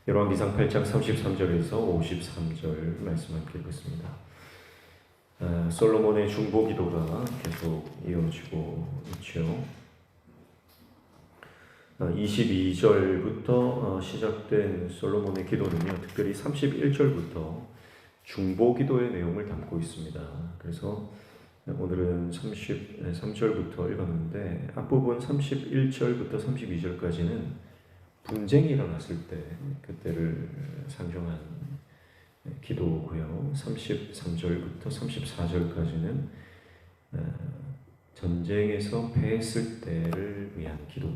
열왕기상 8장 33절에서 53절 말씀 함께 읽겠습니다. 솔로몬의 중보 기도가 계속 이어지고 있죠. 22절부터 시작된 솔로몬의 기도는요, 특별히 31절부터 중보 기도의 내용을 담고 있습니다. 그래서 오늘은 33절부터 읽었는데 앞부분 31절부터 32절까지는 분쟁이 일어났을 때 그때를 상정한 기도고요. 33절부터 34절까지는 전쟁에서 패했을 때를 위한 기도,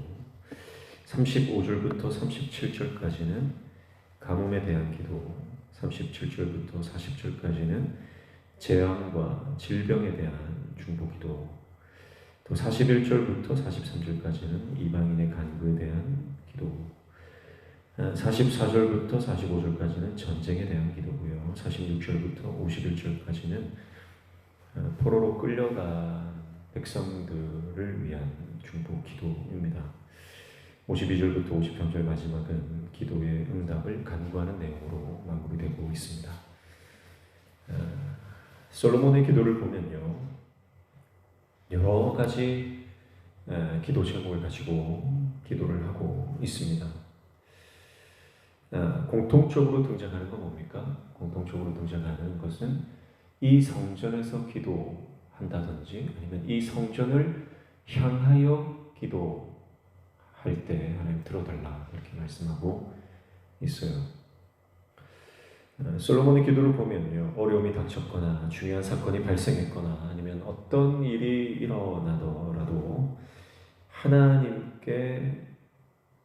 35절부터 37절까지는 가뭄에 대한 기도, 37절부터 40절까지는 재앙과 질병에 대한 중보 기도, 또 41절부터 43절까지는 이방인의 간구에 대한 기도, 44절부터 45절까지는 전쟁에 대한 기도고요. 46절부터 51절까지는 포로로 끌려간 백성들을 위한 중보 기도입니다. 52절부터 53절 마지막은 기도의 응답을 간구하는 내용으로 마무리되고 있습니다. 솔로몬의 기도를 보면요, 여러 가지 기도 제목을 가지고 기도를 하고 있습니다. 공통적으로 등장하는 건 뭡니까? 공통적으로 등장하는 것은 이 성전에서 기도한다든지 아니면 이 성전을 향하여 기도할 때 하나님 들어달라 이렇게 말씀하고 있어요. 솔로몬의 기도를 보면요, 어려움이 닥쳤거나 중요한 사건이 발생했거나 아니면 어떤 일이 일어나더라도 하나님께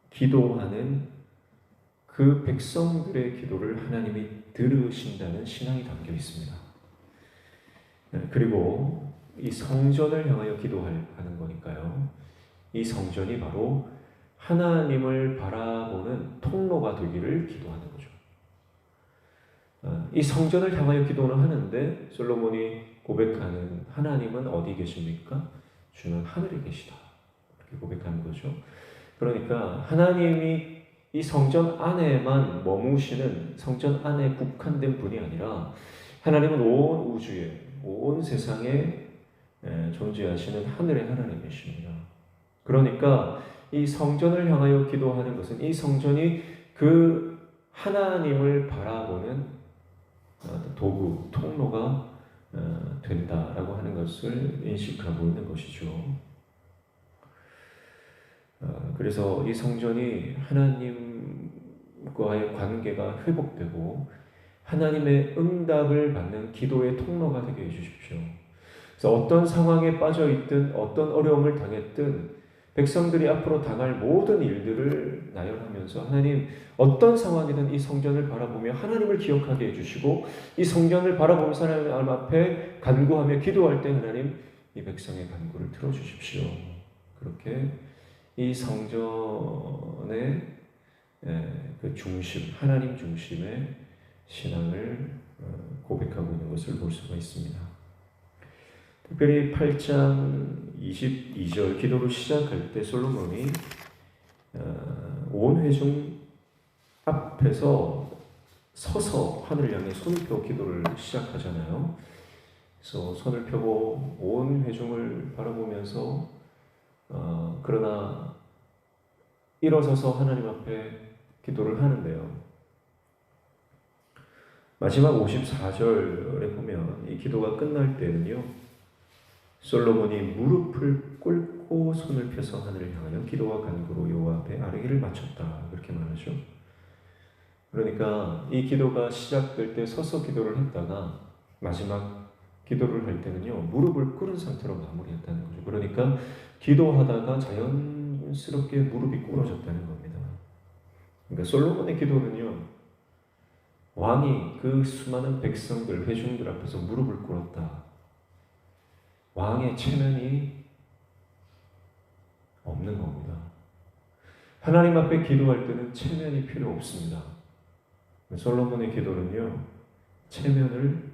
기도하는 그 백성들의 기도를 하나님이 들으신다는 신앙이 담겨 있습니다. 그리고 이 성전을 향하여 기도하는 거니까요, 이 성전이 바로 하나님을 바라보는 통로가 되기를 기도하는 거죠. 이 성전을 향하여 기도는 하는데 솔로몬이 고백하는 하나님은 어디 계십니까? 주는 하늘에 계시다, 이렇게 고백하는 거죠. 그러니까 하나님이 이 성전 안에만 머무시는, 성전 안에 국한된 분이 아니라 하나님은 온 우주에, 온 세상에 존재하시는 하늘의 하나님이십니다. 그러니까 이 성전을 향하여 기도하는 것은 이 성전이 그 하나님을 바라보는 도구, 통로가 된다라고 하는 것을 인식하고 있는 것이죠. 그래서 이 성전이 하나님과의 관계가 회복되고 하나님의 응답을 받는 기도의 통로가 되게 해주십시오. 그래서 어떤 상황에 빠져 있든 어떤 어려움을 당했든 백성들이 앞으로 당할 모든 일들을 나열하면서 하나님 어떤 상황이든 이 성전을 바라보며 하나님을 기억하게 해주시고 이 성전을 바라보면서 하나님 앞에 간구하며 기도할 때 하나님 이 백성의 간구를 들어주십시오. 그렇게 이 성전의 그 중심, 하나님 중심의 신앙을 고백하고 있는 것을 볼 수가 있습니다. 특별히 8장 22절 기도를 시작할 때 솔로몬이 온 회중 앞에서 서서 하늘을 향해 손을 펴고 기도를 시작하잖아요. 그래서 손을 펴고 온 회중을 바라보면서 그러나 일어서서 하나님 앞에 기도를 하는데요. 마지막 54절에 보면 이 기도가 끝날 때는요, 솔로몬이 무릎을 꿇고 손을 펴서 하늘을 향하여 기도와 간구로 여호와 앞에 아뢰기를 마쳤다, 그렇게 말하죠. 그러니까 이 기도가 시작될 때 서서 기도를 했다가 마지막 기도를 할 때는요, 무릎을 꿇은 상태로 마무리했다는 거죠. 그러니까 기도하다가 자연스럽게 무릎이 꿇어졌다는 겁니다. 그러니까 솔로몬의 기도는요, 왕이 그 수많은 백성들, 회중들 앞에서 무릎을 꿇었다, 왕의 체면이 없는 겁니다. 하나님 앞에 기도할 때는 체면이 필요 없습니다. 솔로몬의 기도는요, 체면을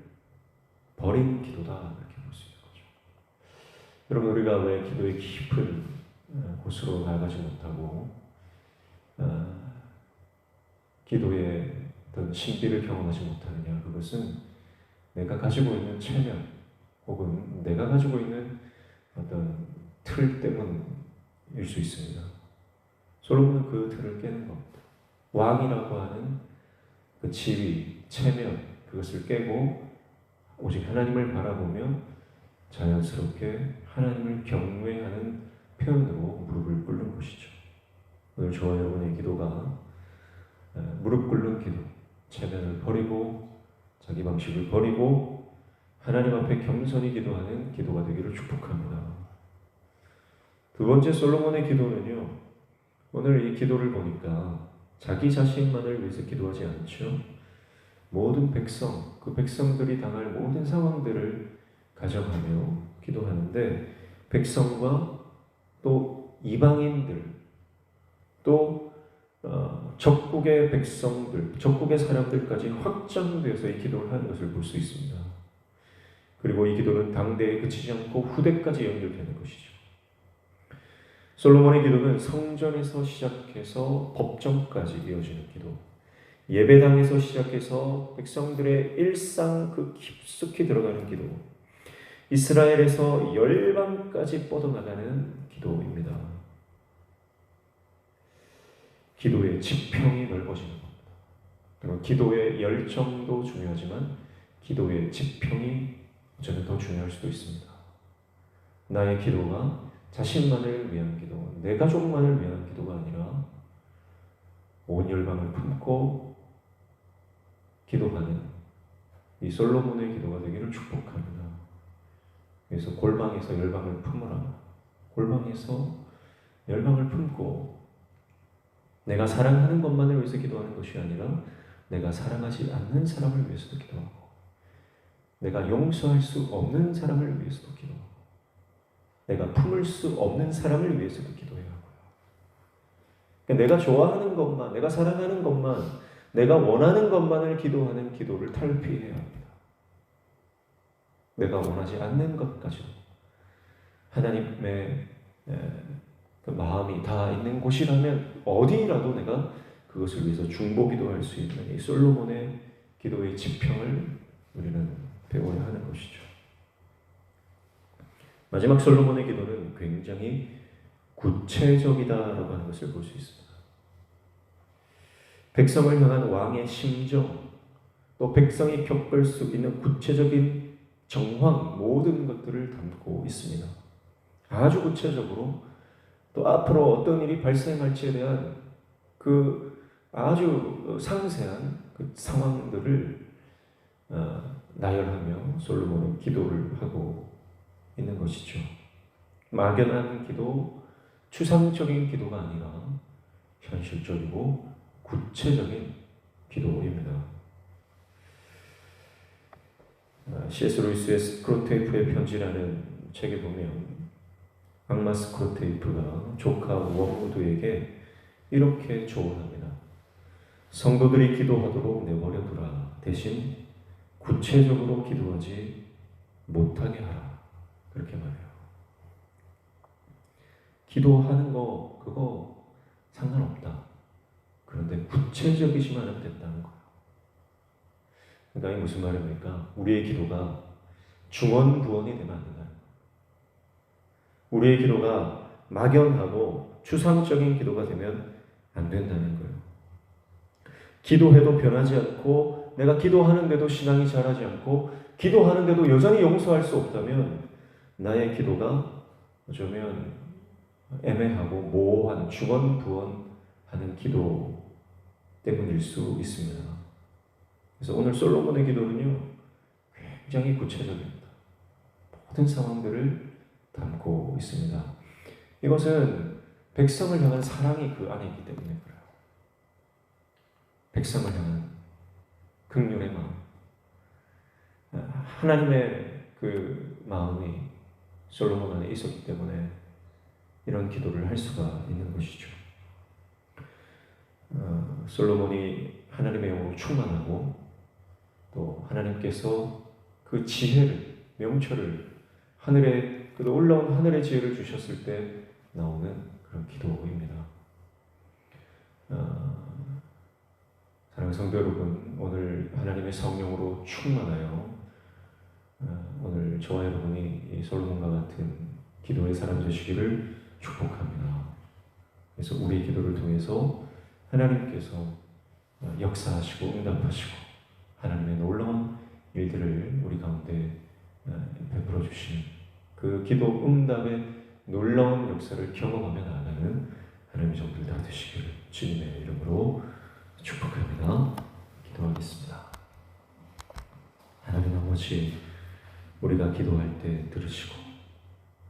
버린 기도다, 이렇게 볼 수 있는 거죠. 여러분, 우리가 왜 기도의 깊은 곳으로 나아가지 못하고 기도의 어떤 신비를 경험하지 못하느냐? 그것은 내가 가지고 있는 체면 혹은 내가 가지고 있는 어떤 틀 때문일 수 있습니다. 솔로몬은 그 틀을 깨는 겁니다. 왕이라고 하는 그 지위, 체면, 그것을 깨고 오직 하나님을 바라보며 자연스럽게 하나님을 경외하는 표현으로 무릎을 꿇는 것이죠. 오늘 저와 여러분의 기도가 무릎 꿇는 기도, 체면을 버리고 자기 방식을 버리고 하나님 앞에 겸손히 기도하는 기도가 되기를 축복합니다. 두 번째 솔로몬의 기도는요, 오늘 이 기도를 보니까 자기 자신만을 위해서 기도하지 않죠. 모든 백성, 그 백성들이 당할 모든 상황들을 가정하며 기도하는데, 백성과 또 이방인들, 또 적국의 백성들, 적국의 사람들까지 확장되어서 이 기도를 하는 것을 볼 수 있습니다. 그리고 이 기도는 당대에 그치지 않고 후대까지 연결되는 것이죠. 솔로몬의 기도는 성전에서 시작해서 법정까지 이어지는 기도, 예배당에서 시작해서 백성들의 일상 그 깊숙이 들어가는 기도, 이스라엘에서 열방까지 뻗어나가는 기도입니다. 기도의 지평이 넓어지는 겁니다. 그리고 기도의 열정도 중요하지만 기도의 지평이 저는 더 중요할 수도 있습니다. 나의 기도가 자신만을 위한 기도, 내 가족만을 위한 기도가 아니라 온 열방을 품고 기도하는 이 솔로몬의 기도가 되기를 축복합니다. 그래서 골방에서 열방을 품으라. 골방에서 열방을 품고 내가 사랑하는 것만을 위해서 기도하는 것이 아니라 내가 사랑하지 않는 사람을 위해서도 기도하고 내가 용서할 수 없는 사람을 위해서도 기도하고 내가 품을 수 없는 사람을 위해서도 기도해야 하고요. 내가 좋아하는 것만, 내가 사랑하는 것만, 내가 원하는 것만을 기도하는 기도를 탈피해야 합니다. 내가 원하지 않는 것까지도 하나님의 그 마음이 다 있는 곳이라면 어디라도 내가 그것을 위해서 중보기도할 수 있는 이 솔로몬의 기도의 지평을 우리는 배워야 하는 것이죠. 마지막 솔로몬의 기도는 굉장히 구체적이다라고 하는 것을 볼 수 있습니다. 백성을 향한 왕의 심정, 또 백성이 겪을 수 있는 구체적인 정황, 모든 것들을 담고 있습니다. 아주 구체적으로 또 앞으로 어떤 일이 발생할지에 대한 그 아주 상세한 그 상황들을 나열하며 솔로몬은 기도를 하고 있는 것이죠. 막연한 기도, 추상적인 기도가 아니라 현실적이고 구체적인 기도입니다. C.S. 루이스의 스크로테이프의 편지라는 책에 보면 악마 스크로테이프가 조카 워무드에게 이렇게 조언합니다. 성도들이 기도하도록 내버려두라. 대신 구체적으로 기도하지 못하게 하라. 그렇게 말해요. 기도하는 거 그거 상관없다. 그런데 구체적이지만 하면 된다는 거예요. 그러니까 이게 무슨 말입니까? 우리의 기도가 중언부언이 되면 안 된다는 거예요. 우리의 기도가 막연하고 추상적인 기도가 되면 안 된다는 거예요. 기도해도 변하지 않고 내가 기도하는데도 신앙이 자라지 않고 기도하는데도 여전히 용서할 수 없다면 나의 기도가 어쩌면 애매하고 모호한 중언부언하는 기도 때문일 수 있습니다. 그래서 오늘 솔로몬의 기도는요 굉장히 구체적입니다. 모든 상황들을 담고 있습니다. 이것은 백성을 향한 사랑이 그 안에 있기 때문에 그래요. 백성을 향한 긍휼의 마음, 하나님의 그 마음이 솔로몬 안에 있었기 때문에 이런 기도를 할 수가 있는 것이죠. 솔로몬이 하나님의 영으로 충만하고 또 하나님께서 그 지혜를, 명철을 하늘에 그 올라온 하늘의 지혜를 주셨을 때 나오는 그런 기도입니다. 사랑하는 성도 여러분, 오늘 하나님의 성령으로 충만하여 오늘 저와 여러분이 이 솔로몬과 같은 기도의 사람 되시기를 축복합니다. 그래서 우리 기도를 통해서 하나님께서 역사하시고 응답하시고 하나님의 놀라운 일들을 우리 가운데 베풀어 주시는 그 기도 응답의 놀라운 역사를 경험하며 나아가는 하나님의 종들 다 되시기를 주님의 이름으로 축복합니다. 기도하겠습니다. 하나님 아버지, 우리가 기도할 때 들으시고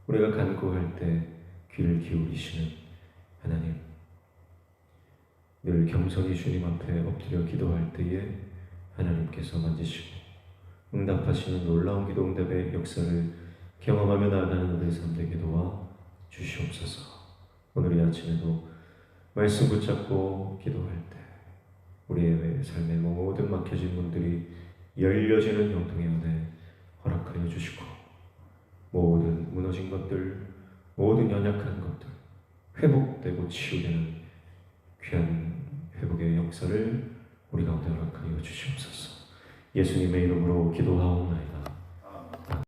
우리가 간구할 때 귀를 기울이시는 하나님, 늘 겸손히 주님 앞에 엎드려 기도할 때에 하나님께서 만지시고 응답하시는 놀라운 기도 응답의 역사를 경험하며 나아가는 우리의 삶 되게 도와 주시옵소서. 오늘 이 아침에도 말씀 붙잡고 기도할 때 우리의 삶의 모든 막혀진 문들이 열려지는 형통의 은혜 허락하여 주시고, 모든 무너진 것들, 모든 연약한 것들 회복되고 치유되는 귀한 회복의 역사를 우리 가운데 허락하여 주시옵소서. 예수님의 이름으로 기도하옵나이다.